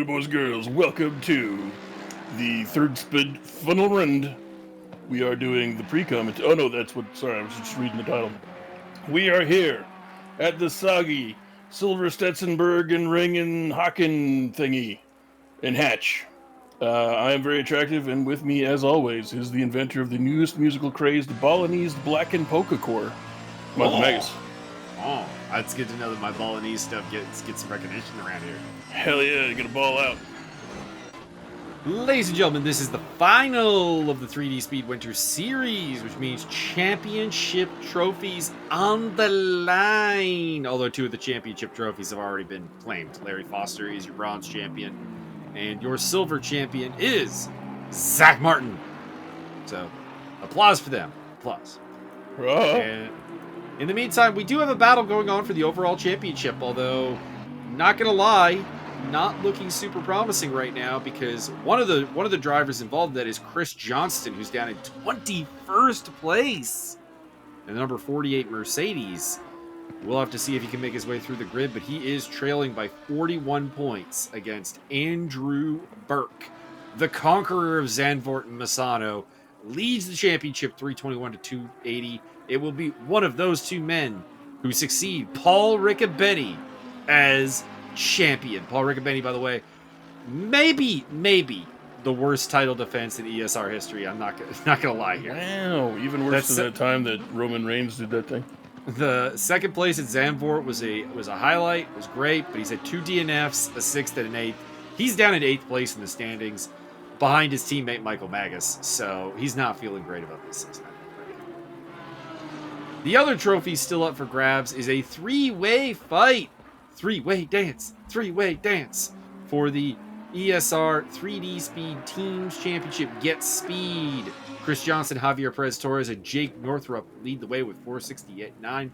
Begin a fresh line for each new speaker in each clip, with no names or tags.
Lovely boys and girls, welcome to the third spin funnel rend. We are doing the pre-comment. Oh no, that's what. Sorry, I was just reading the title. We are here at the soggy Silver Stetzenberg and Ring and Haken thingy in Hatch. I am very attractive, and with me, as always, is the inventor of the newest musical craze, the Balinese Black and Polka Core, Magas.
Oh, that's good to know that my Balinese stuff gets some recognition around here.
Hell yeah, you get a ball out.
Ladies and gentlemen, this is the final of the 3D Speed Winter Series, which means championship trophies on the line. Although two of the championship trophies have already been claimed. Larry Foster is your bronze champion, and your silver champion is Zach Martin. So, applause for them. Applause. And in the meantime, we do have a battle going on for the overall championship, although, not gonna lie, not looking super promising right now, because one of the drivers involved in that is Chris Johnston, who's down in 21st place in the number 48 Mercedes. We'll have to see if he can make his way through the grid, but he is trailing by 41 points against Andrew Burke, the conqueror of Zandvoort and Misano, leads the championship 321 to 280. It will be one of those two men who succeed Paul Riccobetti as champion. Paul Riccobetti, by the way, maybe the worst title defense in ESR history. I'm not gonna lie here.
Wow, even worse than that time that Roman Reigns did that thing.
The second place at Zandvoort was a highlight. It was great, but he's had two DNFs, a sixth and an eighth. He's down in 8th place in the standings, behind his teammate Michael Magas. So he's not feeling great about this season. The other trophy still up for grabs is a three-way fight. Three-way dance for the ESR 3D Speed Teams Championship. Get Speed. Chris Johnston, Javier Perez-Torres, and Jake Northrup lead the way with 468.9.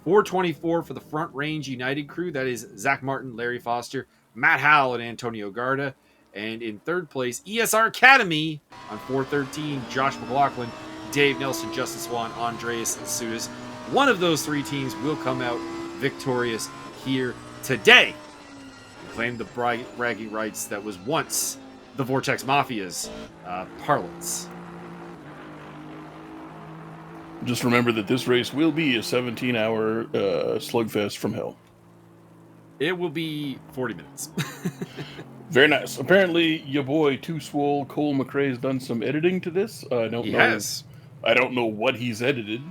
424 for the Front Range United crew. That is Zach Martin, Larry Foster, Matt Howell, and Antonio Garda. And in third place, ESR Academy on 413, Josh McLaughlin, Dave Nelson, Justin Swan, Andreas Sudas. One of those three teams will come out victorious here today and claim the bragging rights that was once the Vortex Mafia's parlance.
Just remember that this race will be a 17-hour slugfest from hell.
It will be 40 minutes.
Very nice. Apparently, your boy Too Swole Cole McRae's done some editing to this. I don't know what he's edited,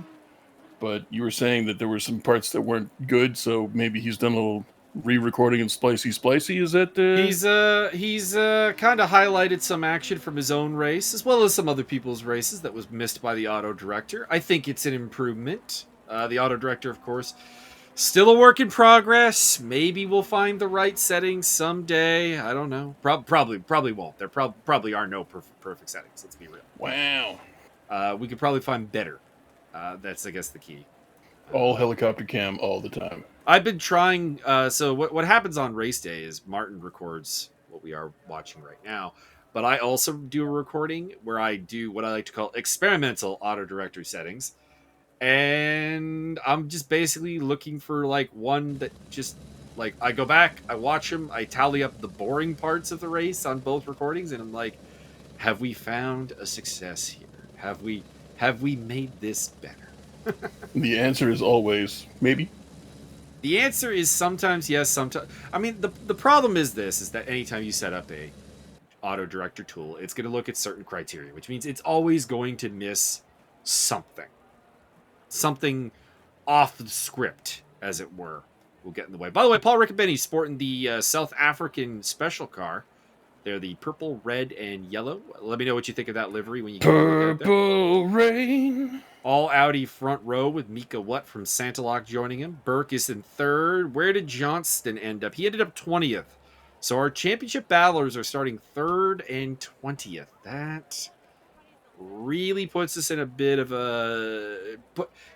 but you were saying that there were some parts that weren't good, so maybe he's done a little re-recording and splicey. Is that
He's kind of highlighted some action from his own race, as well as some other people's races that was missed by the auto director. I think it's an improvement. The auto director, of course, still a work in progress. Maybe we'll find the right settings someday. I don't know. Probably won't. There probably are no perfect settings. Let's be real.
Wow.
We could probably find better. That's, I guess, the key.
All helicopter cam all the time.
I've been trying. So what happens on race day is Martin records what we are watching right now, but I also do a recording where I do what I like to call experimental auto directory settings, and I'm just basically looking for like one that just like I go back, I watch them, I tally up the boring parts of the race on both recordings, and I'm like, have we found a success here? Have we made this better?
The answer is always maybe.
The answer is sometimes yes, sometimes. I mean, the problem is that anytime you set up a auto director tool, it's going to look at certain criteria, which means it's always going to miss something off the script, as it were, will get in the way. By the way, Paul Riccobetti sporting the South African special car. They're the purple, red, and yellow. Let me know what you think of that livery when you get
Purple Rain.
All Audi front row with Mika Watt from Santalock joining him. Burke is in third. Where did Johnston end up? He ended up 20th. So our championship battlers are starting 3rd and 20th. That really puts us in a bit of a...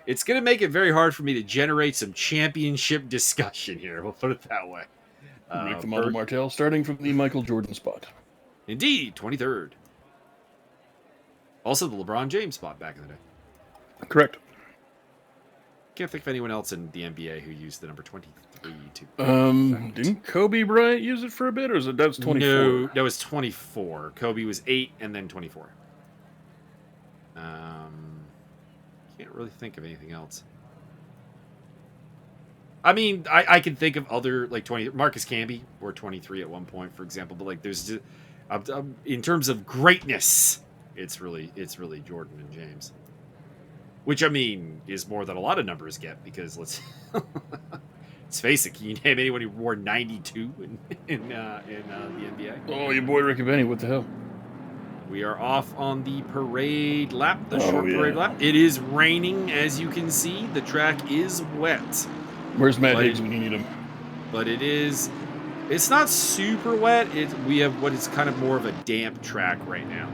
It's going to make it very hard for me to generate some championship discussion here. We'll put it that way.
Rick the Model Martel starting from the Michael Jordan spot.
Indeed, 23rd. Also the LeBron James spot back in the day.
Correct.
can't think of anyone else in the NBA who used the number 23 to.
Didn't Kobe Bryant use it for a bit, or that's 24?
No, that was 24. Kobe was 8 and then 24. Can't really think of anything else. I mean, I can think of other, like, 20. Marcus Camby wore 23 at one point, for example. But, like, there's just, in terms of greatness, it's really Jordan and James. Which, I mean, is more than a lot of numbers get, because let's face it, can you name anyone who wore 92 in the NBA?
Oh, your boy Ricky Benny, what the hell?
We are off on the parade lap, parade lap. It is raining, as you can see. The track is wet.
Where's Matt Higgs when you need him?
But it's not super wet. We have what is kind of more of a damp track right now.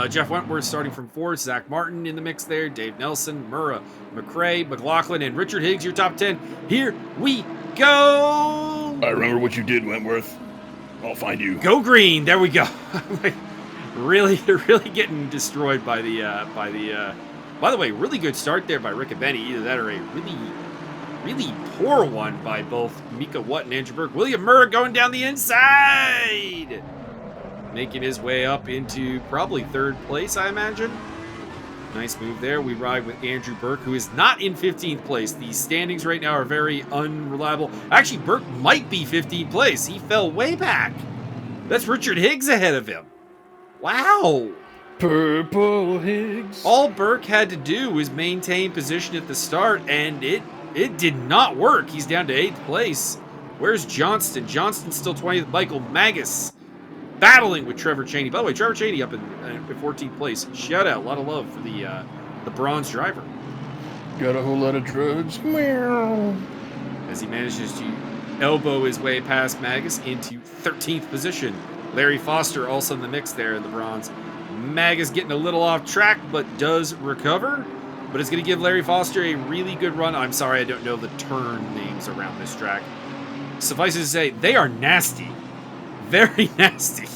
Jeff Wentworth starting from 4th. Zach Martin in the mix there. Dave Nelson, Murrah, McRae, McLaughlin, and Richard Higgs, your top 10. Here we go!
I remember what you did, Wentworth. I'll find you.
Go green! There we go. really getting destroyed by the... By the way, really good start there by Rick and Benny. Either that or a really poor one by both Mika Watt and Andrew Burke. William Murrah going down the inside! Making his way up into probably 3rd place, I imagine. Nice move there. We ride with Andrew Burke, who is not in 15th place. These standings right now are very unreliable. Actually, Burke might be 15th place. He fell way back. That's Richard Higgs ahead of him. Wow.
Purple Higgs.
All Burke had to do was maintain position at the start, and it did not work. He's down to 8th place. Where's Johnston? Johnston's still 20th. Michael Magas battling with Trevor Chaney. By the way, Trevor Chaney up in 14th place. Shout out. A lot of love for the bronze driver.
Got a whole lot of drugs. Meow.
As he manages to elbow his way past Magas into 13th position. Larry Foster also in the mix there in the bronze. Magas getting a little off track, but does recover. But it's going to give Larry Foster a really good run. I'm sorry, I don't know the turn names around this track. Suffice it to say, they are nasty. Very nasty.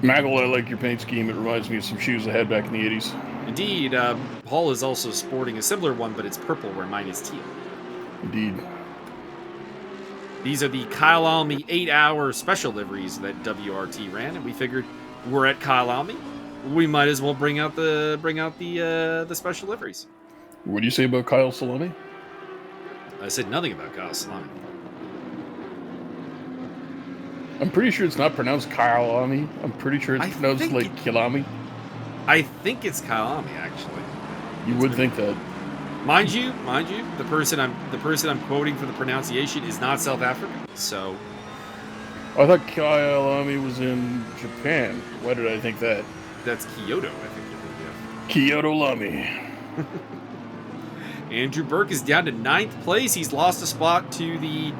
Maggle, I like your paint scheme. It reminds me of some shoes I had back in the 80s.
Indeed. Paul is also sporting a similar one, but it's purple where mine is teal.
Indeed.
These are the Kyalami 8-hour special liveries that WRT ran, and we figured we're at Kyalami. We might as well bring out the special liveries.
What do you say about Kyle Salami?
I said nothing about Kyle Salami.
I'm pretty sure it's not pronounced Kyalami. I'm pretty sure it's pronounced like Kyalami.
I think it's Kyalami, actually.
You would think that.
Mind you, the person I'm quoting for the pronunciation is not South African. So
I thought Kyalami was in Japan. Why did I think that?
That's Kyoto, I think you're thinking of.
Kyoto Lami.
Andrew Burke is down to 9th place. He's lost a spot to the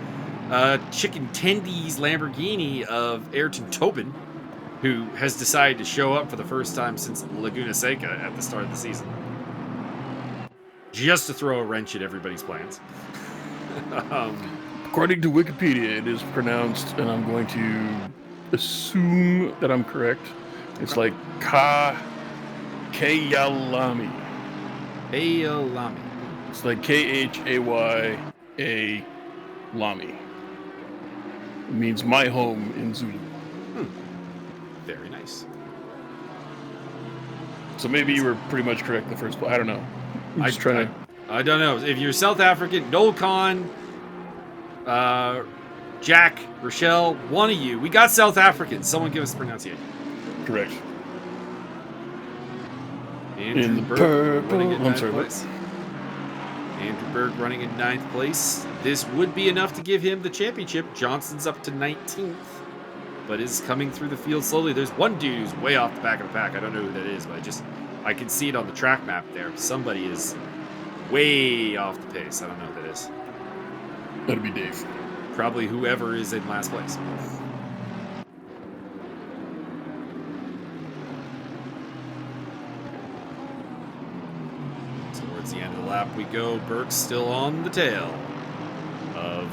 Chicken Tendies Lamborghini of Ayrton Tobin, who has decided to show up for the first time since Laguna Seca at the start of the season. Just to throw a wrench at everybody's plans.
According to Wikipedia, it is pronounced, and I'm going to assume that I'm correct, it's like Kyalami.
Kyalami.
It's like Khaya Lami. It means my home in Zulu.
Very nice.
So maybe you were pretty much correct the first place. I don't know.
I don't know. If you're South African, Noel Khan, Jack, Rochelle, one of you. We got South Africans. Someone give us the pronunciation.
Correct.
Andrew Burke running in 9th place. Andrew Burke running in 9th place. This would be enough to give him the championship. Johnston's up to 19th, but is coming through the field slowly. There's one dude who's way off the back of the pack. I don't know who that is, but I can see it on the track map there. Somebody is way off the pace. I don't know who that is.
That'd be Dave.
Probably whoever is in last place. Towards the end of the lap we go. Burke's still on the tail of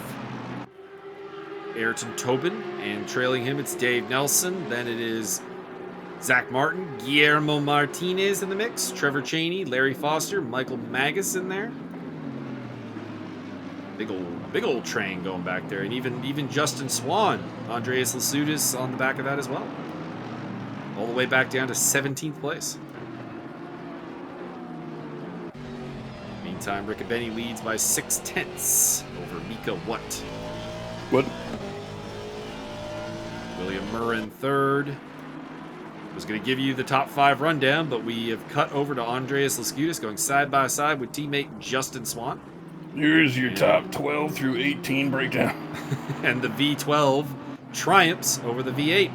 Ayrton Tobin, and trailing him it's Dave Nelson. Then it is Zach Martin, Guillermo Martinez in the mix, Trevor Chaney, Larry Foster, Michael Magas in there. Big old train going back there, and even Justin Swan, Andreas Lasudis on the back of that as well, all the way back down to 17th place. Meantime, Riccobeni leads by 0.6 over Mika What. William Murren third. Was going to give you the top 5 rundown, but we have cut over to Andreas Lasudis going side by side with teammate Justin Swan.
Here's your top 12 through 18 breakdown.
And the V12 triumphs over the V8.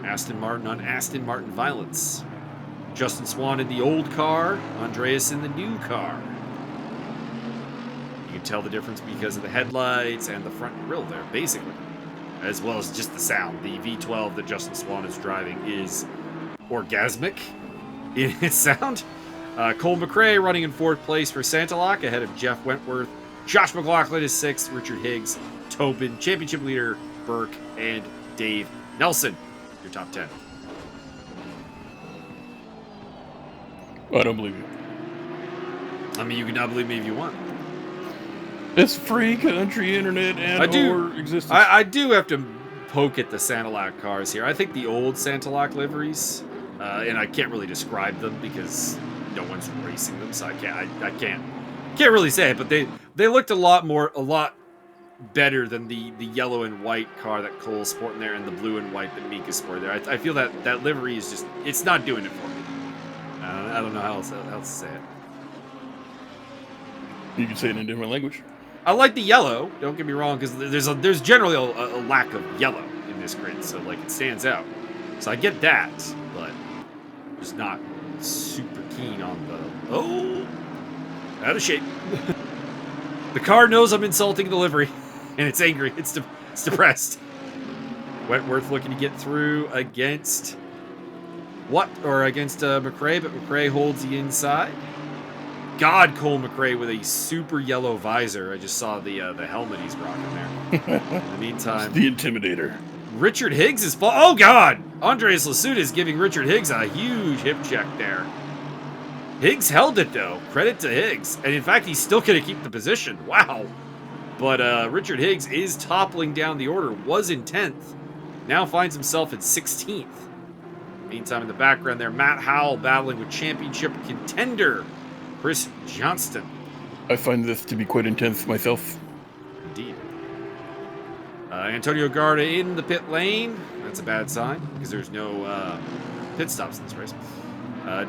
Aston Martin on Aston Martin violence. Justin Swan in the old car, Andreas in the new car. You can tell the difference because of the headlights and the front grille there, basically. As well as just the sound. The V12 that Justin Swan is driving is orgasmic in its sound. Cole McRae running in 4th place for Santalak ahead of Jeff Wentworth. Josh McLaughlin is 6th. Richard Higgs, Tobin, championship leader Burke, and Dave Nelson. Your top 10.
I don't believe you.
I mean, you can not believe me if you want.
It's free country internet and or existence.
I do have to poke at the Santalak cars here. I think the old Santalak liveries, and I can't really describe them because no one's racing them, so I can't really say it, but they looked a lot better than the yellow and white car that Cole's sporting there and the blue and white that Mika's sporting there. I feel that livery is just, it's not doing it for me. I don't know how else to say it.
You can say it in a different language.
I like the yellow, don't get me wrong, because there's generally a lack of yellow in this grid, so like it stands out. So I get that, but just not super keen on the... Oh! Out of shape. The car knows I'm insulting the livery, and it's angry. It's depressed. Wentworth looking to get through against... against McRae, but McRae holds the inside. God, Cole McRae with a super yellow visor. I just saw the helmet he's rocking there. In the meantime...
The Intimidator.
Richard Higgs is... Oh, God! Andreas Lasudis is giving Richard Higgs a huge hip check there. Higgs held it, though. Credit to Higgs. And, in fact, he's still going to keep the position. Wow. But Richard Higgs is toppling down the order. Was in 10th. Now finds himself at 16th. Meantime, in the background there, Matt Howell battling with championship contender Chris Johnston.
I find this to be quite intense myself.
Indeed. Antonio Garda in the pit lane. That's a bad sign because there's no pit stops in this race.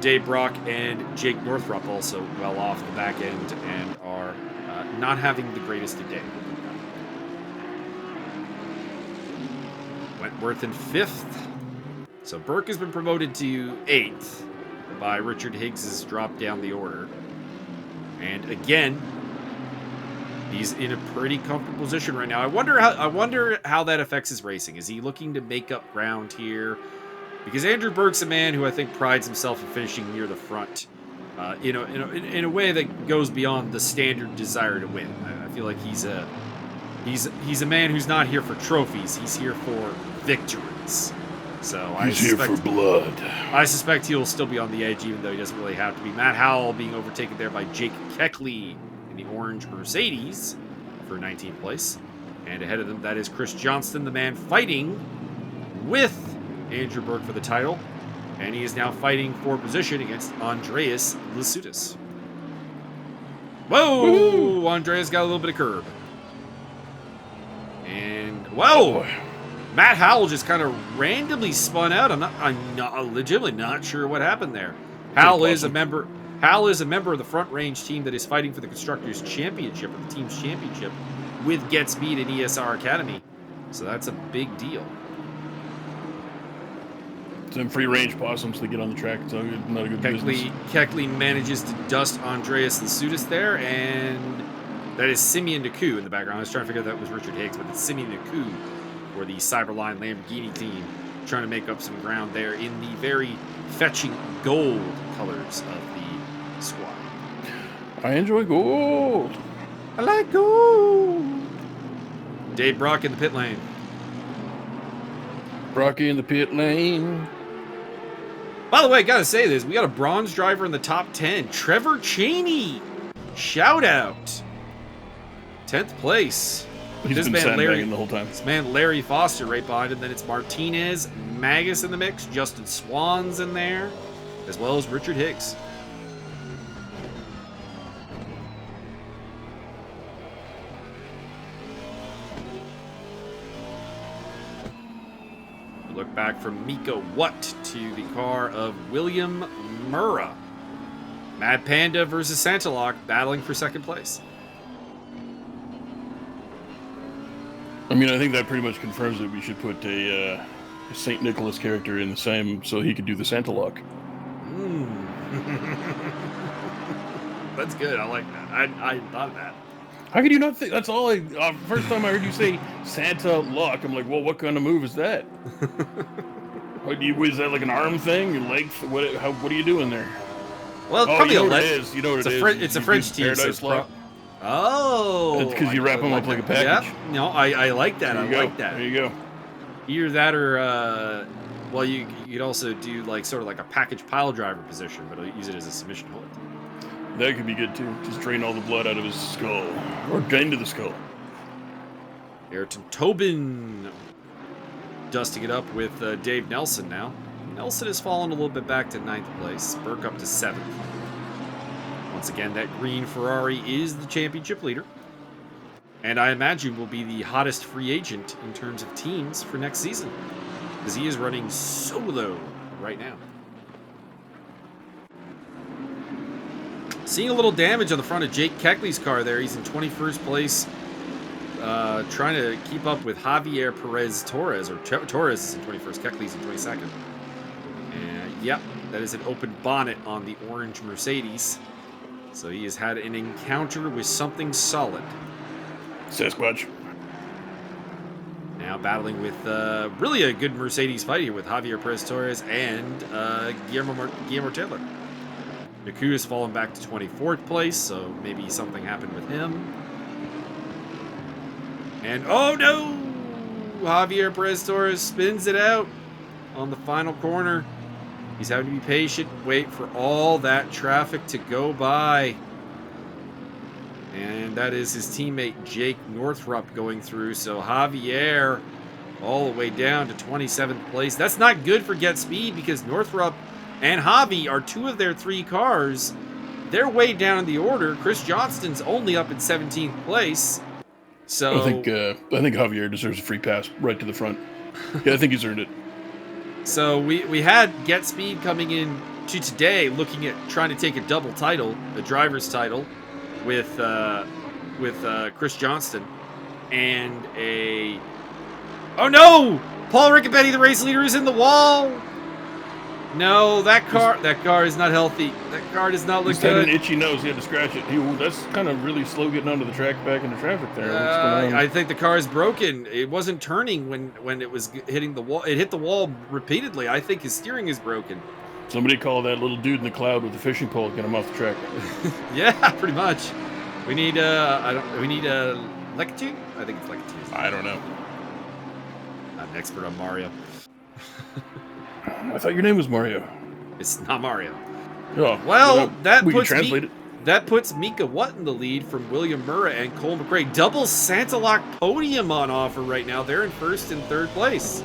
Dave Brock and Jake Northrup also well off the back end and are not having the greatest of day. Wentworth in 5th. So Burke has been promoted to 8th by Richard Higgs' drop down the order. And again, he's in a pretty comfortable position right now. I wonder how that affects his racing. Is he looking to make up ground here? Because Andrew Burke's a man who I think prides himself in finishing near the front, in a way that goes beyond the standard desire to win. I feel like he's a man who's not here for trophies. He's here for victories. So
he's here for blood.
I suspect he'll still be on the edge, even though he doesn't really have to be. Matt Howell being overtaken there by Jake Keckley in the orange Mercedes for 19th place. And ahead of them, that is Chris Johnston, the man fighting with Andrew Burke for the title. And he is now fighting for position against Andreas Lasudis. Whoa! Woo-hoo! Andreas got a little bit of curb. And, whoa! Matt Howell just kind of randomly spun out. I'm legitimately not sure what happened there. Howell is a member of the Front Range team that is fighting for the Constructors' Championship, or the team's championship, with Get Speed and ESR Academy. So that's a big deal.
Some free range possums to get on the track. It's not a good business.
Keckley manages to dust Andreas Lasudis there, and that is Simeon Naku in the background. I was trying to figure out if that was Richard Higgs, but it's Simeon Naku for the Cyberline Lamborghini team, trying to make up some ground there in the very fetching gold colors of the squad.
I enjoy gold.
I like gold. Dave Brock in the pit lane.
Brocky in the pit lane.
By the way, I gotta say this. We got a bronze driver in the top 10. Trevor Cheney. Shout out. 10th place.
He's
This
been
man,
sandbagging the whole time.
This man, Larry Foster, right behind him. Then it's Martinez, Magas in the mix. Justin Swan's in there, as well as Richard Higgs. We look back from Mika Watt to the car of William Murrah. Mad Panda versus Santalock battling for second place.
I mean, I think that pretty much confirms that we should put a St. Nicholas character in the same so he could do the Santa lock.
That's good. I like that. I thought of that.
How could you not think? That's all I... first time I heard you say Santa lock, I'm like, well, what kind of move is that? Is that like an arm thing? Your leg? What are you doing there?
Well, it's probably
you know what it is. You know what it is.
It's a French team.
Paradise lock.
Oh,
It's because you wrap them up like a package.
Yeah, no, I like that. I like that.
There you go.
Either that or, well, you could also do like sort of like a package pile driver position, but I'll use it as a submission hold.
That could be good too. Just drain all the blood out of his skull or into the skull.
Ayrton Tobin dusting it up with Dave Nelson now. Nelson has fallen a little bit back to 9th place. Burke up to 7th. Once again, that green Ferrari is the championship leader. And I imagine will be the hottest free agent in terms of teams for next season. Because he is running solo right now. Seeing a little damage on the front of Jake Keckley's car there. He's in 21st place. Trying to keep up with Javier Perez Torres. Or Torres is in 21st. Keckley's in 22nd. And yep, that is an open bonnet on the orange Mercedes. So he has had an encounter with something solid.
Sasquatch.
Now battling with really a good Mercedes fight here with Javier Perez Torres and Guillermo Taylor. Naku has fallen back to 24th place, so maybe something happened with him. And oh no! Javier Perez Torres spins it out on the final corner. He's having to be patient, wait for all that traffic to go by. And that is his teammate Jake Northrup going through. So Javier all the way down to 27th place. That's not good for Get Speed because Northrup and Javi are 2 of their 3 cars. They're way down in the order. Chris Johnston's only up in 17th place. So
I think Javier deserves a free pass right to the front. Yeah, I think he's earned it.
So we had Get Speed coming in to today looking at trying to take a double title, a driver's title, with Chris Johnston, and a... Oh no! Paul Riccobetti, the race leader, is in the wall! No, that car is not healthy. That car does not look
He's got
good.
an itchy nose. He had to scratch it. That's kind of really slow getting onto the track back into traffic there. What's going on?
I think the car is broken. It wasn't turning when it was hitting the wall. It hit the wall repeatedly. I think his steering is broken.
Somebody call that little dude in the cloud with the fishing pole, get him off the track.
Yeah, pretty much. We need Lecatu? I think it's Lecatu.
I don't know.
I'm an expert on Mario.
I thought your name was Mario.
It's not Mario.
Oh,
Well,
we can translate it.
That puts Mika Watt in the lead from William Murrah and Cole McRae. Double Santalock podium on offer right now. They're in 1st and 3rd place.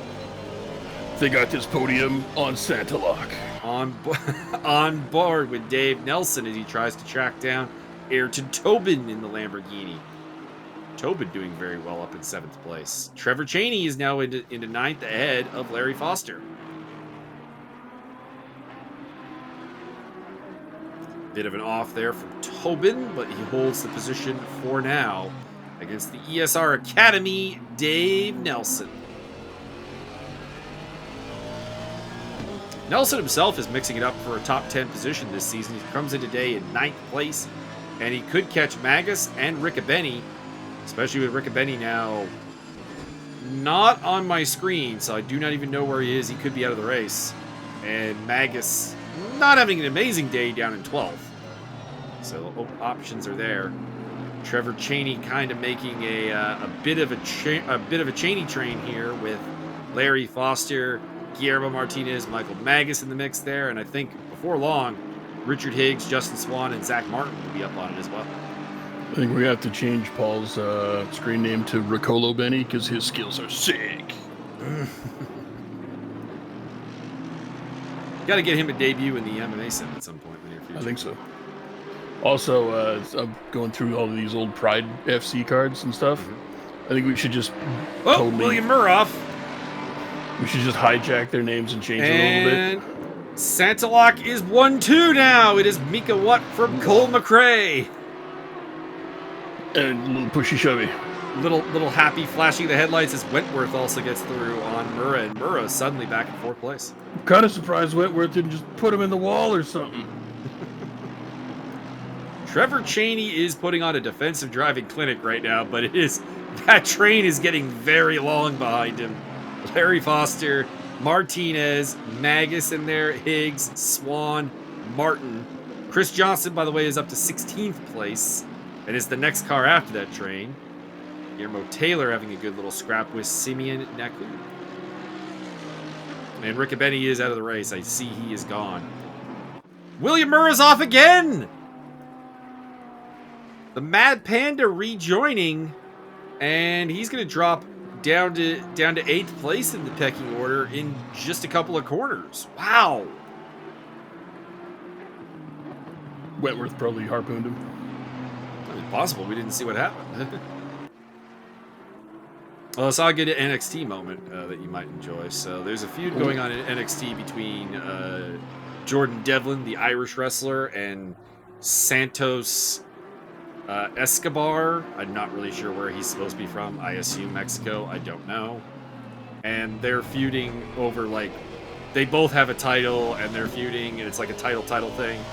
They got this podium on Santa Lock.
On board with Dave Nelson as he tries to track down Ayrton Tobin in the Lamborghini. Tobin doing very well up in 7th place. Trevor Chaney is now into 9th ahead of Larry Foster. Bit of an off there from Tobin, but he holds the position for now against the ESR Academy, Dave Nelson. Nelson himself is mixing it up for a top 10 position this season. He comes in today in 9th place, and he could catch Magas and Riccobetti, especially with Riccobetti now not on my screen, so I do not even know where he is. He could be out of the race. And Magas not having an amazing day down in 12th. So options are there. Trevor Chaney kind of making a bit of a Chaney train here with Larry Foster, Guillermo Martinez, Michael Magas in the mix there, and I think before long, Richard Higgs, Justin Swan, and Zach Martin will be up on it as well.
I think we have to change Paul's screen name to Riccolo Benny because his skills are sick.
Got to get him a debut in the MMA sim at some point in the near future.
I think so. Also, I'm going through all of these old Pride FC cards and stuff. I think we should just
William Muroff.
We should just hijack their names and change it a little bit.
Santalock is 1-2 now. It is Mika Watt from Cole McRae.
And a little pushy shovey.
Little happy flashing the headlights as Wentworth also gets through on Murrah, and Murrah is suddenly back in 4th place.
I'm kind of surprised Wentworth didn't just put him in the wall or something.
Trevor Chaney is putting on a defensive driving clinic right now, but that train is getting very long behind him. Larry Foster, Martinez, Magas in there, Higgs, Swan, Martin. Chris Johnston, by the way, is up to 16th place and is the next car after that train. Guillermo Taylor having a good little scrap with Simeon Naku. And Riccobeni is out of the race. I see he is gone. William Murrah's off again! The Mad Panda rejoining, and he's going to drop down to 8th place in the pecking order in just a couple of corners. Wow.
Wentworth probably harpooned him.
That was possible. We didn't see what happened. Well, I saw a good NXT moment that you might enjoy. So there's a feud going on in NXT between Jordan Devlin, the Irish wrestler, and Santos Escobar. I'm not really sure where he's supposed to be from. I assume Mexico. I don't know. And they're feuding over, like, they both have a title, and they're feuding, and it's like a title thing.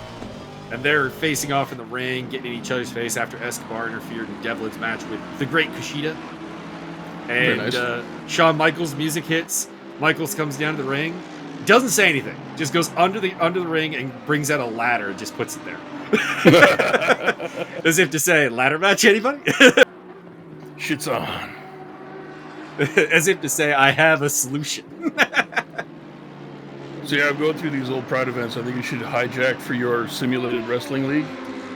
And they're facing off in the ring, getting in each other's face after Escobar interfered in Devlin's match with the Great Kushida. And nice. Shawn Michaels' music hits. Michaels comes down to the ring, doesn't say anything, just goes under the ring and brings out a ladder and just puts it there. As if to say, ladder match, anybody?
Shit's on.
As if to say, I have a solution.
So yeah, I'm going through these old Pride events. I think you should hijack for your simulated wrestling league.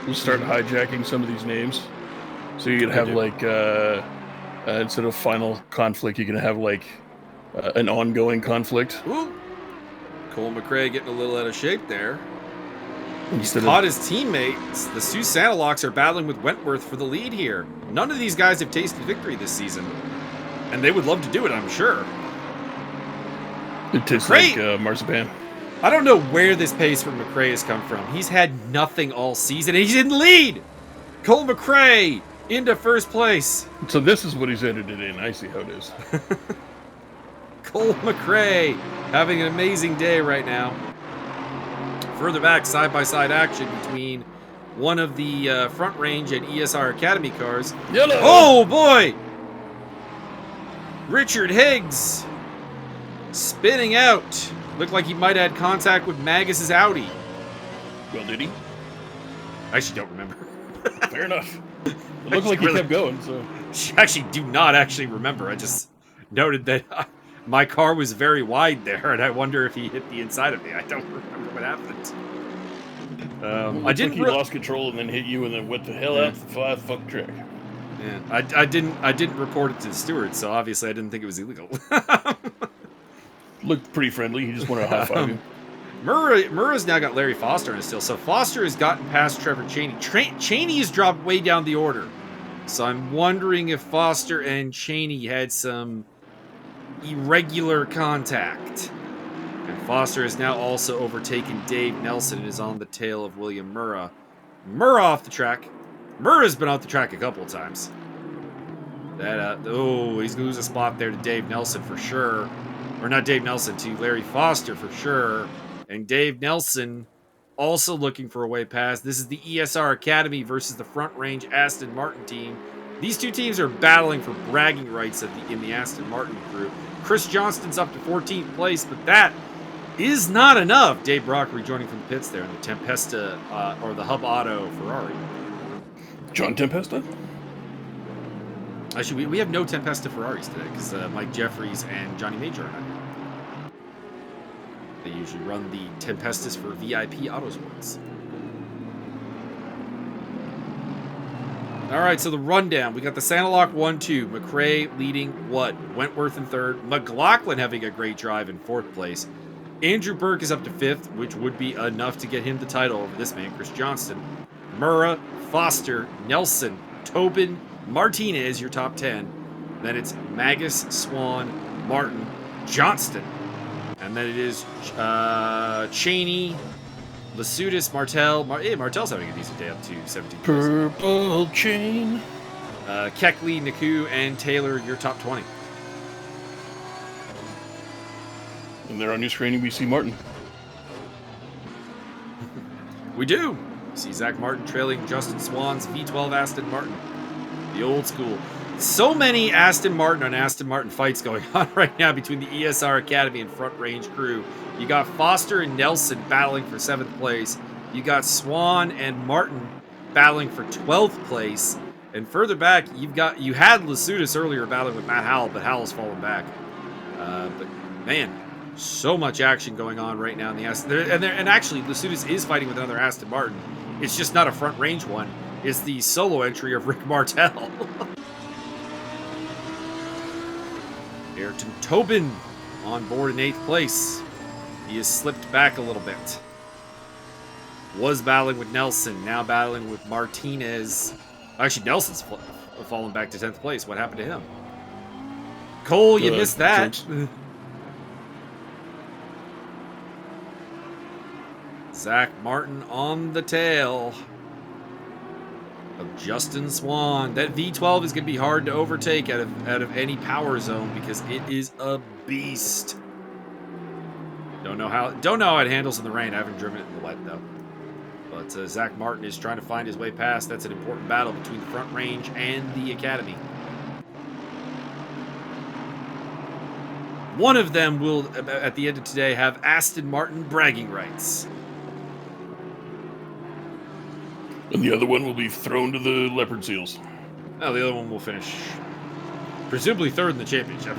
We'll start hijacking some of these names. So you can have like, instead of final conflict, you can have like an ongoing conflict.
Ooh. Cole McRae getting a little out of shape there. He's caught his teammates. The Sioux Santalocks are battling with Wentworth for the lead here. None of these guys have tasted victory this season. And they would love to do it, I'm sure.
It tastes like marzipan.
I don't know where this pace from McRae has come from. He's had nothing all season, and he's in the lead! Cole McRae into 1st place.
So this is what he's entered it in. I see how it is.
Cole McRae having an amazing day right now. Further back, side-by-side action between one of the Front Range and ESR Academy cars.
Yellow!
Oh, boy! Richard Higgs spinning out. Looked like he might have had contact with Magas' Audi.
Well, did he?
I actually don't remember.
Fair enough. It looked like he kept going, so...
I actually do not actually remember. I just noted that my car was very wide there, and I wonder if he hit the inside of me. I don't remember what happened. I didn't.
He lost control and then hit you, and then went the hell out the fuck track.
Yeah, I didn't report it to the steward, so obviously I didn't think it was illegal.
Looked pretty friendly. He just wanted to high five you.
Murrah's now got Larry Foster in his still, so Foster has gotten past Trevor Chaney. Chaney has dropped way down the order, so I'm wondering if Foster and Chaney had some irregular contact. And Foster has now also overtaken Dave Nelson and is on the tail of William Murrah. Murrah off the track. Murrah's been off the track a couple of times. He's going to lose a spot there to Dave Nelson for sure. Or not Dave Nelson, to Larry Foster for sure. And Dave Nelson also looking for a way past. This is the ESR Academy versus the Front Range Aston Martin team. These two teams are battling for bragging rights in the Aston Martin crew. Chris Johnston's up to 14th place, but that is not enough. Dave Brock rejoining from the pits there in the Tempesta, or the Hub Auto Ferrari.
John Tempesta?
Actually, we have no Tempesta Ferraris today because Mike Jeffries and Johnny Major are not here. They usually run the Tempestas for VIP Autosports. All right, so the rundown. We got the Santa Lock 1-2. McRae leading what? Wentworth in third. McLaughlin having a great drive in fourth place. Andrew Burke is up to fifth, which would be enough to get him the title over this man, Chris Johnston. Murrah, Foster, Nelson, Tobin, Martinez, your top 10. Then it's Magas, Swan, Martin, Johnston. And then it is Cheney, Lasutis, Martell. Martell's having a decent day up to 17th.
Purple chain.
Keckley, Naku, and Taylor, your top 20.
And there on your screen, we see Martin.
We do. We see Zach Martin trailing Justin Swan's V12 Aston Martin. The old school. So many Aston Martin on Aston Martin fights going on right now between the ESR Academy and Front Range crew. You got Foster and Nelson battling for 7th place. You got Swan and Martin battling for 12th place. And further back, you had Lasutis earlier battling with Matt Howell, but Howell's fallen back. But man, so much action going on right now in the Aston. And actually, Lasutis is fighting with another Aston Martin. It's just not a Front Range one. It's the solo entry of Rick Martell. Ayrton Tobin on board in 8th place. He has slipped back a little bit. Was battling with Nelson, now battling with Martinez. Actually, Nelson's fallen back to 10th place. What happened to him? Cole, you missed that. Zach Martin on the tail of Justin Swan. That V12 is going to be hard to overtake out of any power zone because it is a beast. Don't know how it handles in the rain. I haven't driven it in the wet though. But Zach Martin is trying to find his way past. That's an important battle between the Front Range and the Academy. One of them will, at the end of today, have Aston Martin bragging rights.
And the other one will be thrown to the Leopard Seals.
Oh, the other one will finish presumably 3rd in the championship.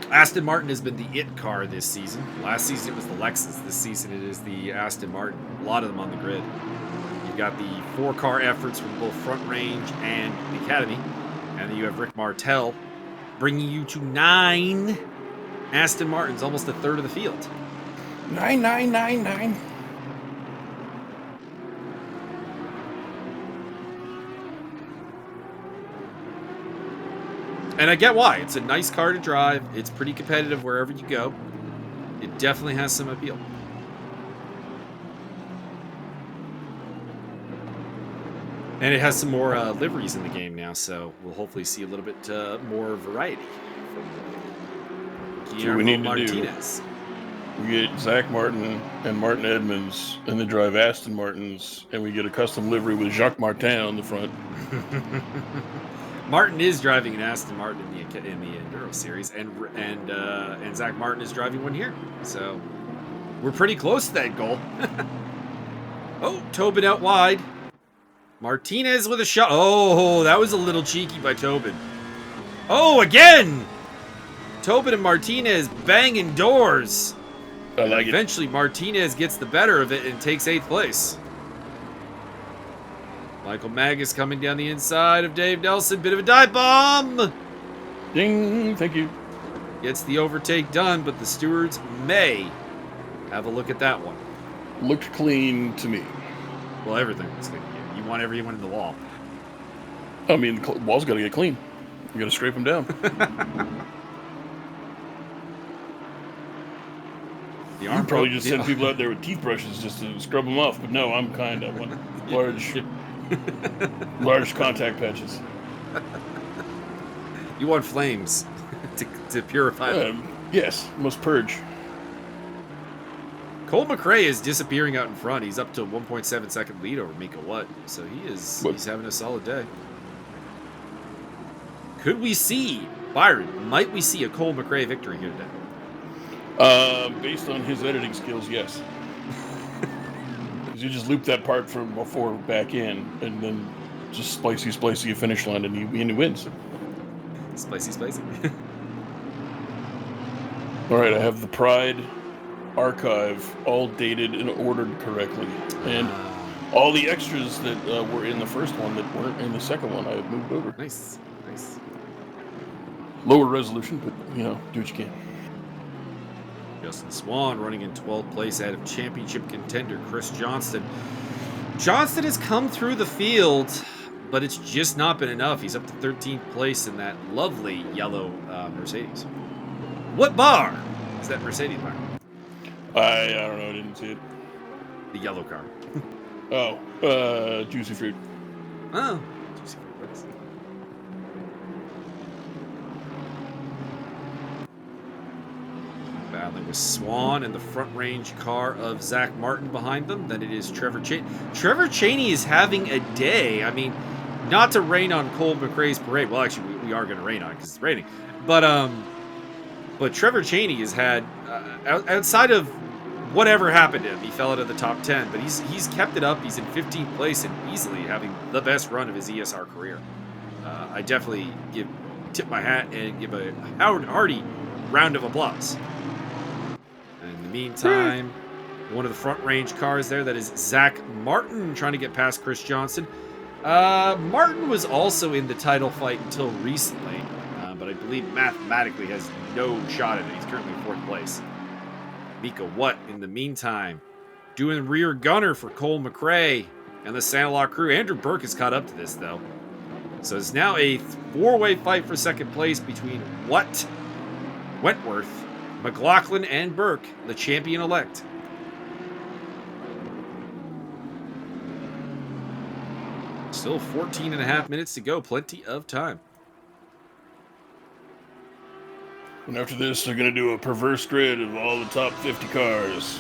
Aston Martin has been the it car this season. Last season it was the Lexus. This season it is the Aston Martin. A lot of them on the grid. You've got the 4-car efforts from both Front Range and the Academy. And then you have Rick Martell bringing you to 9 Aston Martins, almost a third of the field.
9.
And I get why. It's a nice car to drive. It's pretty competitive wherever you go. It definitely has some appeal. And it has some more liveries in the game now, so we'll hopefully see a little bit more variety from Guillermo Martinez.
We get Zach Martin and Martin Edmonds, and they drive Aston Martins, and we get a custom livery with Jacques Martin on the front.
Martin is driving an Aston Martin in the Enduro Series, and Zach Martin is driving one here. So we're pretty close to that goal. Oh, Tobin out wide. Martinez with a shot. Oh, that was a little cheeky by Tobin. Oh, again! Tobin and Martinez banging doors.
I like it.
Eventually, Martinez gets the better of it and takes 8th place. Michael Magas coming down the inside of Dave Nelson. Bit of a dive bomb.
Ding. Thank you.
Gets the overtake done, but the stewards may have a look at that one.
Looked clean to me.
Well, everything looks clean. You want everyone in the wall.
I mean, the wall's got to get clean. You got to scrape them down. You probably just send people out there with teeth brushes just to scrub them off, but no, I'm kind. I want large contact patches.
You want flames to purify them.
Yes, must purge.
Cole McRae is disappearing out in front. He's up to a 1.7 second lead over Mika Watt, so he's having a solid day. Could we see, Byron, might we see a Cole McRae victory here today?
Based on his editing skills, yes. Because you just loop that part from before back in, and then just splicey a finish line, and he wins.
Spicy.
All right, I have the Pride archive, all dated and ordered correctly. And all the extras that were in the first one that weren't in the second one, I have moved over.
Nice.
Lower resolution, but, do what you can.
Justin Swan running in 12th place ahead of championship contender Chris Johnston. Johnston has come through the field, but it's just not been enough. He's up to 13th place in that lovely yellow Mercedes. What bar is that Mercedes bar?
I don't know. I didn't see it.
The yellow car.
Juicy Fruit.
Oh, Juicy Fruit. Battling with Swan and the front range car of Zach Martin behind them. Then it is Trevor Cheney. Trevor Cheney is having a day. I mean, not to rain on Cole McRae's parade. Well, actually, we are going to rain on it because it's raining. But Trevor Cheney has had, outside of whatever happened to him, he fell out of the top 10, but he's kept it up. He's in 15th place and easily having the best run of his ESR career. I definitely tip my hat and give a hearty round of applause. And in the meantime, one of the front range cars there, that is Zach Martin trying to get past Chris Johnston. Martin was also in the title fight until recently, but I believe mathematically has no shot at it. He's currently in 4th place. Mika Watt, in the meantime, doing rear gunner for Cole McRae and the Santa La crew. Andrew Burke has caught up to this, though. So it's now a 4-way fight for second place between Watt, Wentworth, McLaughlin, and Burke, the champion-elect. Still 14 and a half minutes to go. Plenty of time.
And after this, they're going to do a perverse grid of all the top 50 cars.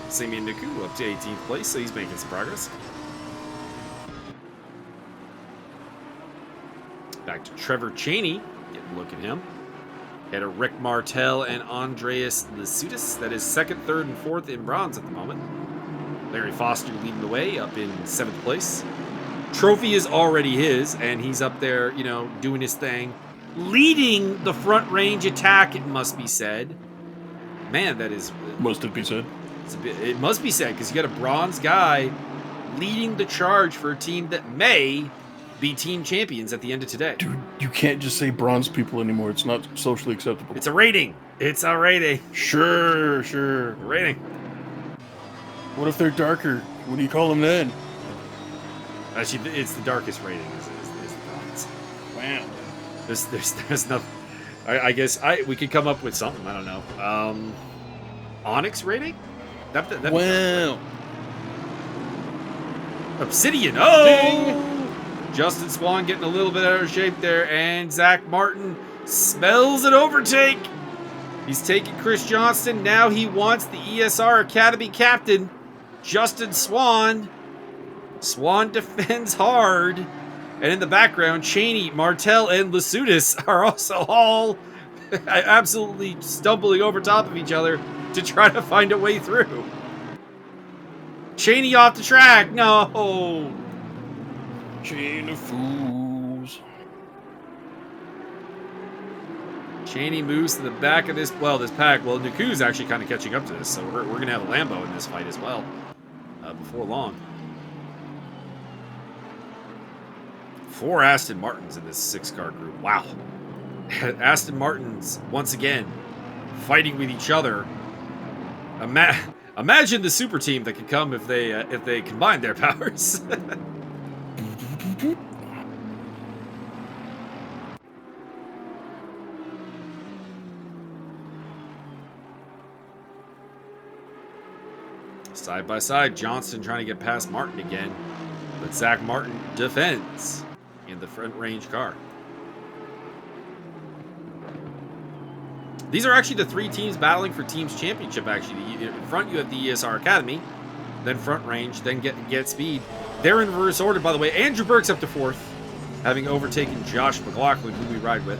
Simeon Nuku up to 18th place, so he's making some progress. Back to Trevor Cheney. Getting a look at him. Had a Rick Martel and Andreas Lasutis. That is 2nd, 3rd, and 4th in bronze at the moment. Larry Foster leading the way up in 7th place. Trophy is already his, and he's up there, doing his thing. Leading the front range attack, it must be said. Man, that is...
Must it be said?
It must be said, because you got a bronze guy leading the charge for a team that may be team champions at the end of today.
Dude, you can't just say bronze people anymore. It's not socially acceptable.
It's a rating.
Sure.
A rating.
What if they're darker? What do you call them then?
Actually, it's the darkest rating is the bronze.
Wow.
There's nothing. I guess we could come up with something. I don't know. Onyx rating?
Wow.
Obsidian. Oh!
Ding.
Justin Swan getting a little bit out of shape there, and Zach Martin smells an overtake. He's taking Chris Johnston. Now he wants the ESR Academy captain, Justin Swan. Swan defends hard. And in the background, Cheney, Martel, and Lasutis are also all absolutely stumbling over top of each other to try to find a way through. Cheney off the track. No.
Chain of fools.
Cheney moves to the back of this pack. Well, Nuku's actually kind of catching up to this, so we're going to have a Lambo in this fight as well before long. 4 Aston Martins in this 6-car group. Wow. Aston Martins, once again, fighting with each other. Imagine the super team that could come if they combine their powers. Side by side, Johnston trying to get past Martin again, but Zach Martin defends in the front range car. These are actually the 3 teams battling for teams championship. Actually, in front you have the ESR Academy, then front range, then get speed. They're in reverse order, by the way. Andrew Burke's up to 4th, having overtaken Josh McLaughlin, who we ride with.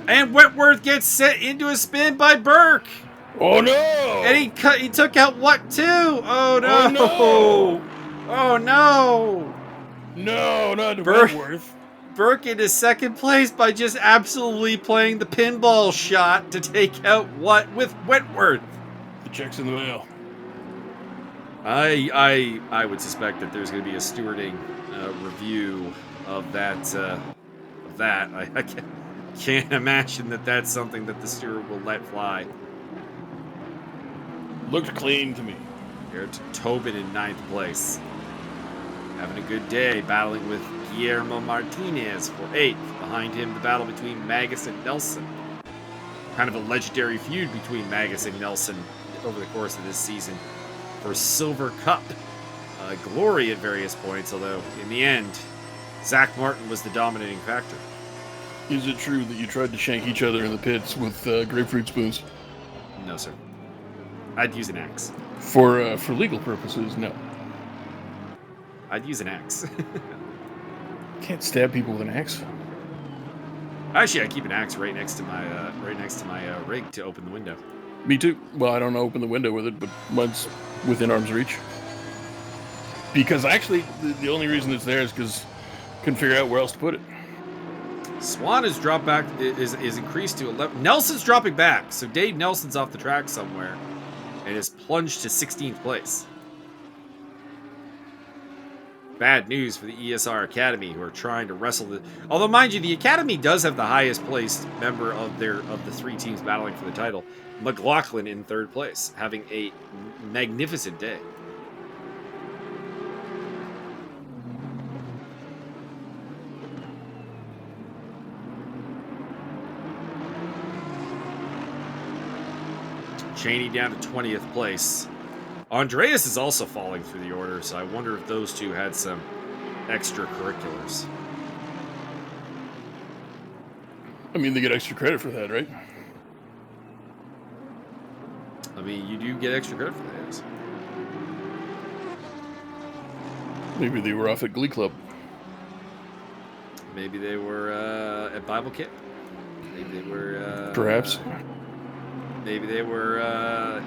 And Wentworth gets set into a spin by Burke.
Oh no!
And he took out what too? Oh no!
Oh no!
Oh no!
No, not
Burke.
Wentworth.
Burke into second place by just absolutely playing the pinball shot to take out what with Wentworth.
The check's in the mail.
I would suspect that there's going to be a stewarding review of that. I can't imagine that that's something that the steward will let fly.
Looked clean to me.
Here to Tobin in 9th place. Having a good day, battling with Guillermo Martinez for 8th. Behind him, the battle between Magas and Nelson. Kind of a legendary feud between Magas and Nelson over the course of this season for Silver Cup glory at various points, although in the end, Zach Martin was the dominating factor.
Is it true that you tried to shank each other in the pits with grapefruit spoons?
No, sir. I'd use an axe.
For legal purposes, no.
I'd use an axe.
Can't stab people with an axe.
Actually, I keep an axe right next to my rig to open the window.
Me too. Well, I don't open the window with it, but mine's within arm's reach. Because actually, the only reason it's there is because I couldn't figure out where else to put it.
Swan has dropped back, is increased to 11. Nelson's dropping back, so Dave Nelson's off the track somewhere and is plunged to 16th place. Bad news for the ESR Academy, who are trying to wrestle the. Although, mind you, the Academy does have the highest placed member of the 3 teams battling for the title, McLaughlin in 3rd place, having a magnificent day. Cheney down to 20th place. Andreas is also falling through the order, so I wonder if those two had some extracurriculars.
I mean, they get extra credit for that, right?
I mean, you do get extra credit for that. Yes.
Maybe they were off at Glee Club.
Maybe they were at Bible Camp. Maybe they were...
Perhaps.
Maybe they were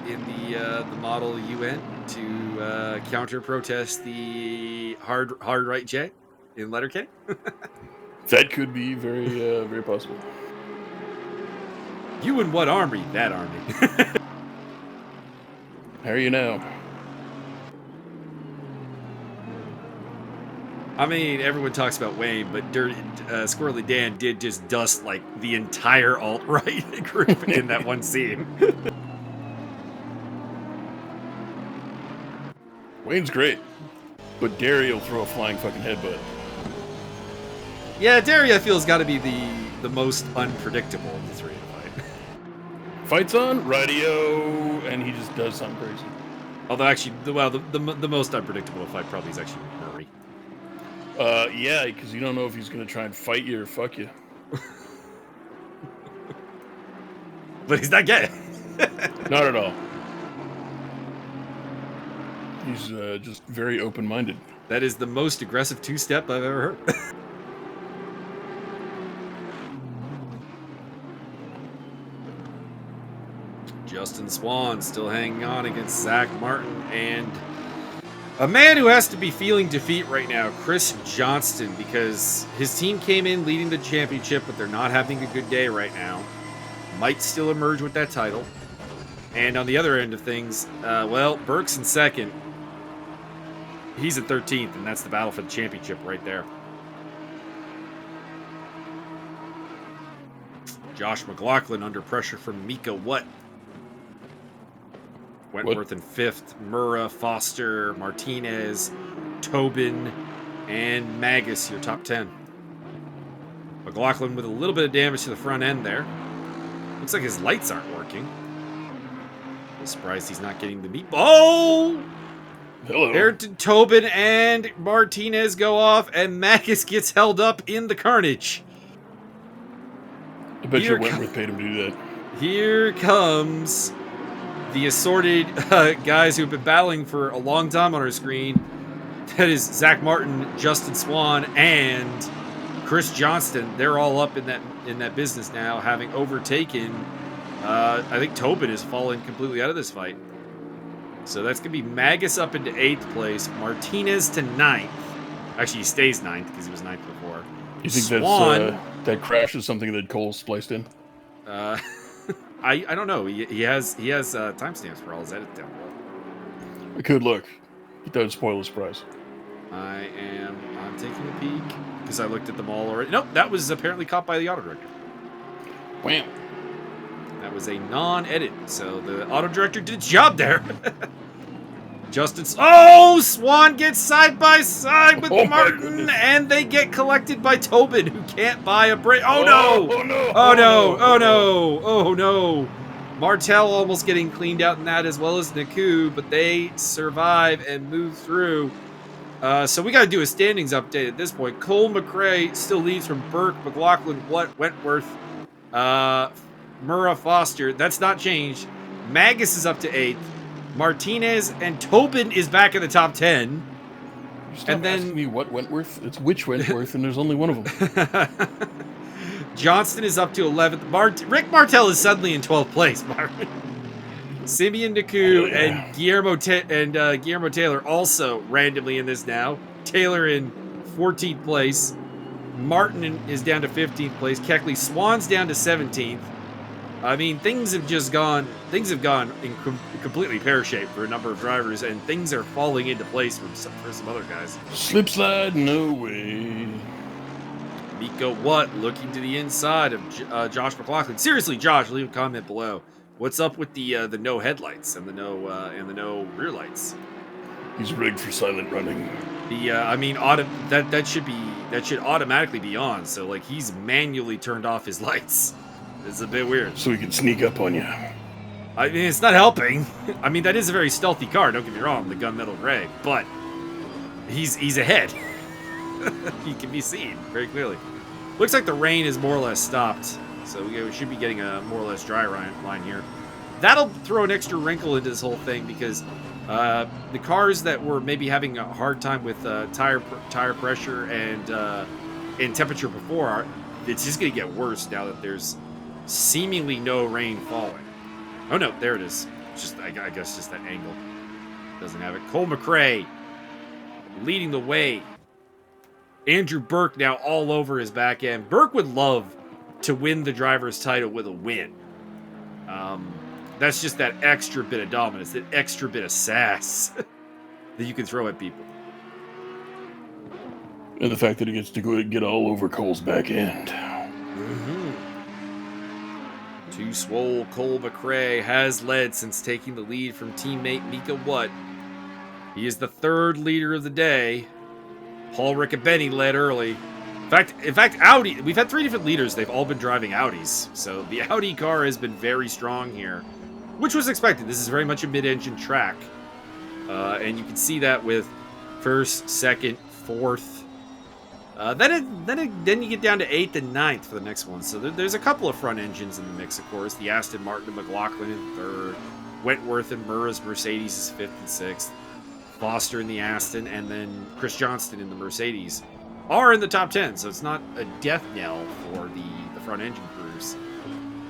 in the Model UN to counter-protest the hard right J in Letterkenny.
That could be very, very possible.
You in what army? That army.
How are you now?
I mean, everyone talks about Wayne, but Squirrely Dan did just dust like the entire alt-right group in that one scene.
Wayne's great, but Derry will throw a flying fucking headbutt.
Yeah, Derry, I feel, has got to be the most unpredictable of the 3 to fight.
Fights on, radio, and he just does something crazy.
Although, actually, the most unpredictable fight probably is actually Murray.
Yeah, because you don't know if he's going to try and fight you or fuck you.
But he's not gay.
Not at all. He's just very open-minded.
That is the most aggressive 2-step I've ever heard. Justin Swan still hanging on against Zach Martin and a man who has to be feeling defeat right now, Chris Johnston, because his team came in leading the championship, but they're not having a good day right now. Might still emerge with that title. And on the other end of things, Burke's in 2nd. He's in 13th, and that's the battle for the championship right there. Josh McLaughlin under pressure from Mika Wentworth in 5th, Murrah, Foster, Martinez, Tobin, and Magas, your top 10. McLaughlin with a little bit of damage to the front end there. Looks like his lights aren't working. I'm surprised he's not getting the meat. Oh!
Hello.
Ayrton, Tobin, and Martinez go off, and Magas gets held up in the carnage.
I bet you Wentworth paid him to do that.
Here comes the assorted guys who've been battling for a long time on our screen. That is Zach Martin, Justin Swan, and Chris Johnston. They're all up in that business now, having overtaken. I think Tobin is falling completely out of this fight. So that's going to be Magas up into 8th place, Martinez to 9th. Actually, he stays 9th because he was 9th before.
You think
Swan.
that crash is something that Cole spliced in?
I don't know. He has timestamps for all his edits down below.
I could look. But that would spoil the surprise.
I'm taking a peek because I looked at them all already. Nope, that was apparently caught by the auto director.
Wham.
That was a non-edit, so the auto director did its job there. Swan gets side by side with Martin, and they get collected by Tobin, who can't buy a break. Oh no!
Oh no!
Oh no! Oh no! Oh no! Martel almost getting cleaned out in that, as well as Naku, but they survive and move through. So we got to do a standings update at this point. Cole McRae still leads from Burke, McLaughlin, Wentworth, Murrah, Foster. That's not changed. Magas is up to 8th. Martinez and Tobin is back in the top 10.
And then asking me what Wentworth? It's which Wentworth, and there's only one of them.
Johnston is up to 11th. Rick Martel is suddenly in 12th place. Simeon Naku and Guillermo Taylor also randomly in this now. Taylor in 14th place. Martin is down to 15th place. Keckley Swan's down to 17th. I mean, things have gone in completely pear-shaped for a number of drivers, and things are falling into place for some other guys.
Slip slide, no way.
Miko Watt looking to the inside of Josh McLaughlin. Seriously, Josh, leave a comment below. What's up with the no headlights and the no rear lights?
He's rigged for silent running.
That should automatically be on. So like he's manually turned off his lights. It's a bit weird.
So he can sneak up on you.
I mean, it's not helping. I mean, that is a very stealthy car. Don't get me wrong, the gunmetal gray, but he's ahead. He can be seen very clearly. Looks like the rain is more or less stopped, so we should be getting a more or less dry line here. That'll throw an extra wrinkle into this whole thing because the cars that were maybe having a hard time with tire pressure and temperature before, it's just going to get worse now that there's seemingly no rain falling. Oh no, there it is. It's just I guess just that angle doesn't have it. Cole McRae leading the way. Andrew Burke now all over his back end. Burke would love to win the driver's title with a win. That's just that extra bit of dominance, that extra bit of sass that you can throw at people.
And the fact that he gets to go get all over Cole's back end.
Mm-hmm. Too swole Cole McRae has led since taking the lead from teammate Mika Watt. He is the third leader of the day. Paul Riccobeni led early. In fact, Audi, we've had 3 different leaders. They've all been driving Audis. So the Audi car has been very strong here, which was expected. This is very much a mid-engine track. And you can see that with first, second, fourth. Then you get down to 8th and 9th for the next one. So there's a couple of front engines in the mix, of course. The Aston Martin and McLaughlin in 3rd. Wentworth and Murrah's Mercedes is 5th and 6th. Foster in the Aston, and then Chris Johnston in the Mercedes are in the top 10. So it's not a death knell for the front engine crews.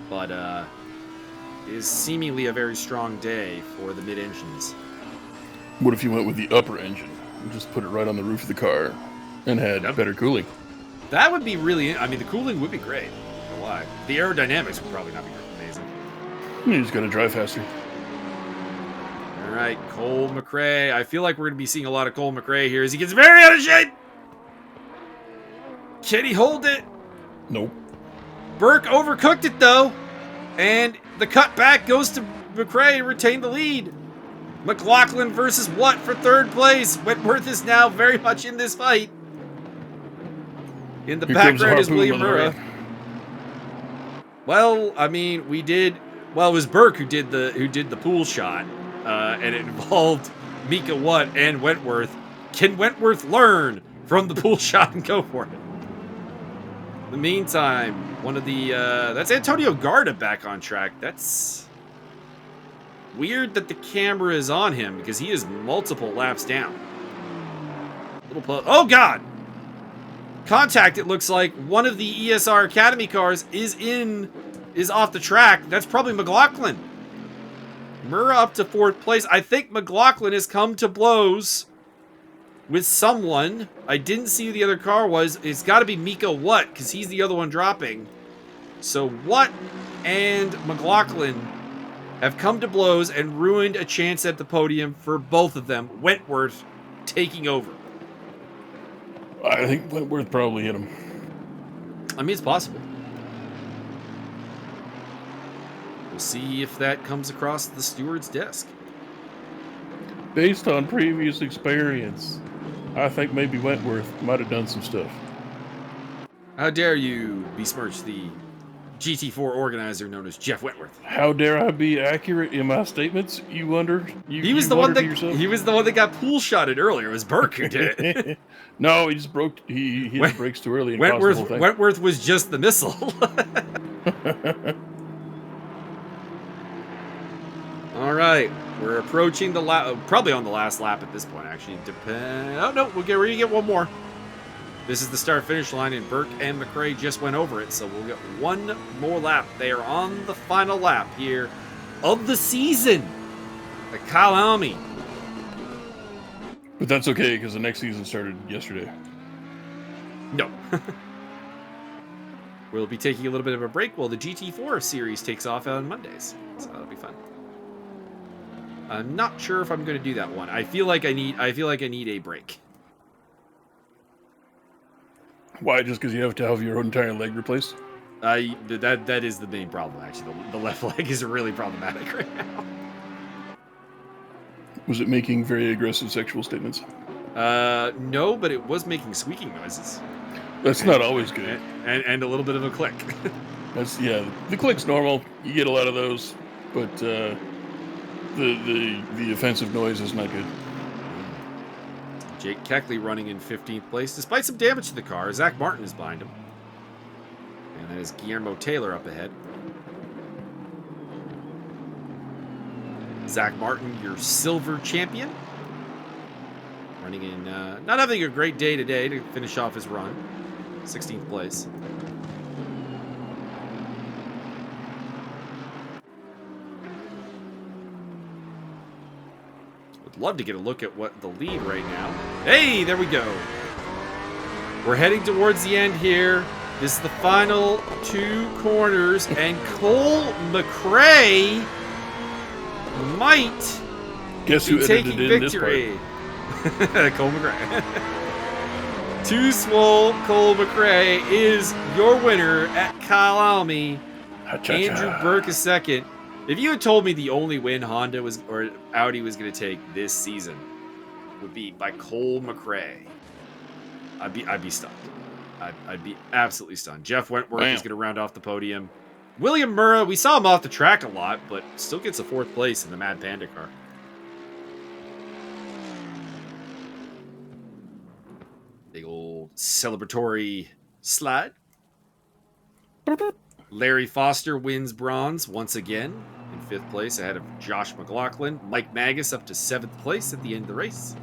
But it is seemingly a very strong day for the mid-engines.
What if you went with the upper engine and just put it right on the roof of the car and had better cooling?
That would be really... I mean, the cooling would be great. I don't know why. The aerodynamics would probably not be amazing.
You just got to drive faster.
All right, Cole McRae. I feel like we're going to be seeing a lot of Cole McRae here as he gets very out of shape. Can he hold it?
Nope.
Burke overcooked it, though. And the cutback goes to McRae to retain the lead. McLaughlin versus Watt for 3rd place. Wentworth is now very much in this fight. In the background is William Murrah. Well, I mean, it was Burke who did the pool shot. And it involved Mika Watt and Wentworth. Can Wentworth learn from the pool shot and go for it? In the meantime, that's Antonio Garda back on track. That's weird that the camera is on him because he is multiple laps down. Oh God! Contact, it looks like. One of the ESR Academy cars is off the track. That's probably McLaughlin. Murrah up to 4th place. I think McLaughlin has come to blows with someone. I didn't see who the other car was. It's got to be Mika Watt, because he's the other one dropping. So Watt and McLaughlin have come to blows and ruined a chance at the podium for both of them. Wentworth taking over.
I think Wentworth probably hit him.
I mean, it's possible. We'll see if that comes across the steward's desk.
Based on previous experience, I think maybe Wentworth might have done some stuff.
How dare you besmirch the GT4 organizer known as Jeff Wentworth?
How dare I be accurate in my statements? You wondered.
He was the one that got pool shotted earlier. It was Burke who did it.
No, he just broke. He hit the brakes too early. And caused the whole thing.
Wentworth was just the missile. All right, we're approaching the probably on the last lap at this point. Actually, oh no, we're gonna get one more. This is the start-finish line, and Burke and McRae just went over it, so we'll get one more lap. They are on the final lap here of the season at Kyalami.
But that's okay, because the next season started yesterday.
No. We'll be taking a little bit of a break while the GT4 series takes off on Mondays, so that'll be fun. I'm not sure if I'm going to do that one. I feel like I need a break.
Why? Just because you have to have your entire leg replaced?
That is the main problem, actually. The left leg is really problematic right now.
Was it making very aggressive sexual statements?
No, but it was making squeaking noises.
That's not always good.
And a little bit of a click.
The click's normal. You get a lot of those, but the offensive noise is not good.
Jake Keckley running in 15th place, despite some damage to the car. Zach Martin is behind him. And that is Guillermo Taylor up ahead. Zach Martin, your silver champion. Running in, not having a great day today to finish off his run. 16th place. Would love to get a look at what the lead right now. Hey, there we go. We're heading towards the end here. This is the final two corners, and Cole McRae might
Guess who
be taking
edited in
victory. Cole McRae. Too Swole Cole McRae is your winner at Kyalami. Andrew Burke is second. If you had told me the only win Honda was or Audi was going to take this season would be by Cole McRae, I'd be stunned. I'd be absolutely stunned. Jeff Wentworth is going to round off the podium. William Murrah, we saw him off the track a lot, but still gets a 4th place in the Mad Panda car. Big old celebratory slide. Larry Foster wins bronze once again in 5th place ahead of Josh McLaughlin. Mike Magas up to 7th place at the end of the race.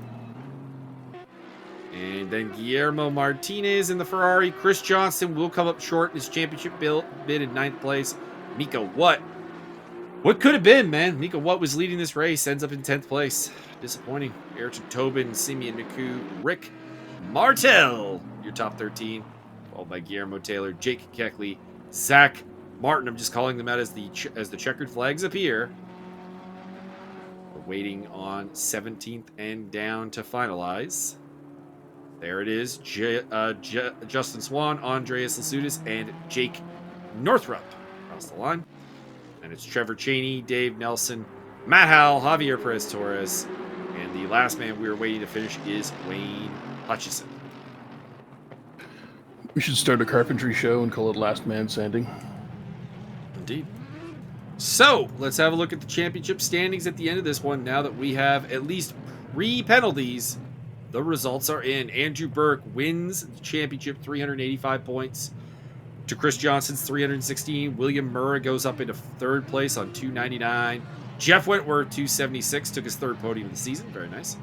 And then Guillermo Martinez in the Ferrari. Chris Johnston will come up short in his championship bid in 9th place. Mika Watt. What could have been, man? Mika Watt was leading this race, ends up in 10th place. Disappointing. Ayrton Tobin, Simeon Naku, Rick Martel, your top 13. Followed by Guillermo Taylor, Jake Keckley, Zach Martin. I'm just calling them out as the checkered flags appear. We're waiting on 17th and down to finalize. There it is. Justin Swan, Andreas Lasudis, and Jake Northrup across the line. And it's Trevor Cheney, Dave Nelson, Matt Howell, Javier Perez-Torres, and the last man we were waiting to finish is Wayne Hutchison.
We should start a carpentry show and call it Last Man Standing.
Indeed. So, let's have a look at the championship standings at the end of this one. Now that we have at least 3 penalties, the results are in. Andrew Burke wins the championship, 385 points to Chris Johnston's 316. William Murrah goes up into 3rd place on 299. Jeff Wentworth, 276, took his 3rd podium of the season. Very nice.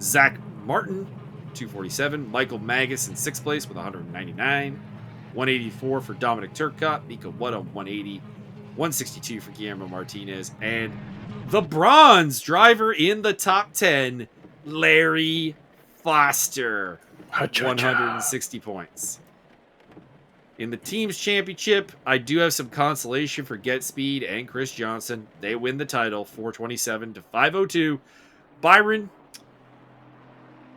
Zach Martin, 247. Michael Magas in 6th place with 199. 184 for Dominic Turcotte. Mika Watt on 180. 162 for Guillermo Martinez. And the bronze driver in the top 10, Larry Foster,
Ha-cha-cha.
160 points. In the team's championship, I do have some consolation for Get Speed and Chris Johnston. They win the title, 427 to 502. Byron,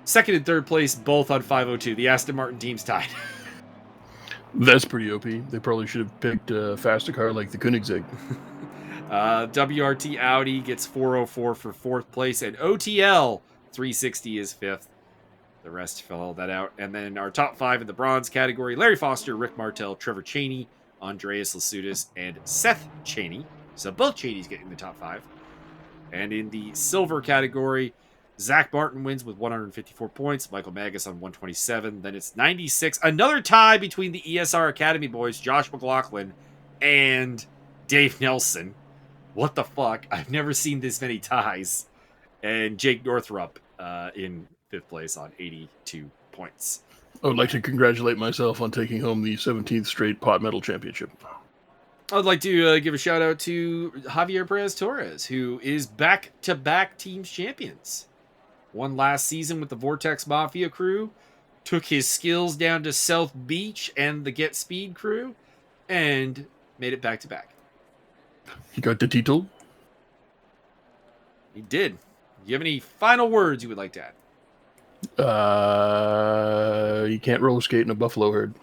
second and third place, both on 502. The Aston Martin team's tied.
That's pretty OP. They probably should have picked a faster car like the Koenigsegg.
WRT Audi gets 404 for fourth place, and OTL 360 is fifth. The rest fill that out. And then our top five in the bronze category: Larry Foster, Rick Martel, Trevor Cheney, Andreas Lasutis, and Seth Cheney. So both Cheneys getting the top five. And in the silver category, Zach Martin wins with 154 points. Michael Magas on 127. Then it's 96. Another tie between the ESR Academy boys, Josh McLaughlin and Dave Nelson. What the fuck? I've never seen this many ties. And Jake Northrup in fifth place on 82 points.
I would like to congratulate myself on taking home the 17th straight pot medal championship.
I'd like to give a shout out to Javier Perez-Torres, who is back-to-back teams champions. Won last season with the Vortex Mafia crew, took his skills down to South Beach and the Get Speed crew, and made it back-to-back.
You got the title?
He did. Do you have any final words you would like to add?
You can't roller skate in a buffalo herd.